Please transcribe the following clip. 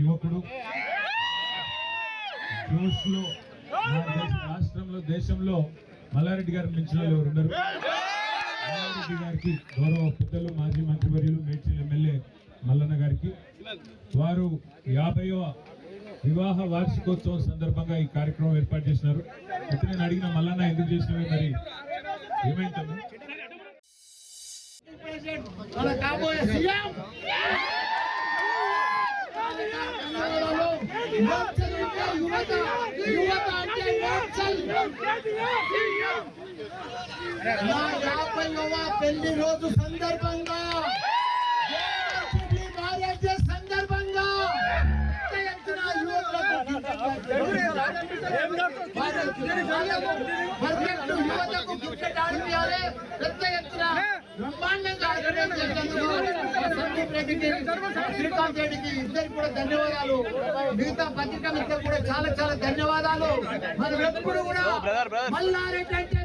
యువకుడు జోష్ లో రాష్ట్రంలో దేశంలో మల్లారెడ్డి గారిని మించిన వాళ్ళు ఎవరు ఉన్నారు? మల్లారెడ్డి గారికి గౌరవ పెద్దలు మాజీ మంత్రివర్యులు మేడ్చల్ ఎమ్మెల్యే మల్లన్న గారికి వారు 50వ వివాహ వార్షికోత్సవం సందర్భంగా ఈ కార్యక్రమం ఏర్పాటు చేసినారు. అయితే నేను అడిగిన మల్లన్న ఎందుకు చేసినవి మరి ఏమైంటాము? పెళ్లి రోజు సందర్భంగా సందర్భంగా యువతకు పెద్ద ఎత్తున బ్రహ్మాండంగా సందీప్ రెడ్డికి శ్రీకాంత్ రెడ్డికి ఇద్దరికి కూడా ధన్యవాదాలు. మిగతా పత్రికా మిత్రులు కూడా చాలా చాలా ధన్యవాదాలు. మనం ఎప్పుడు కూడా మల్లారెడ్డి అంటే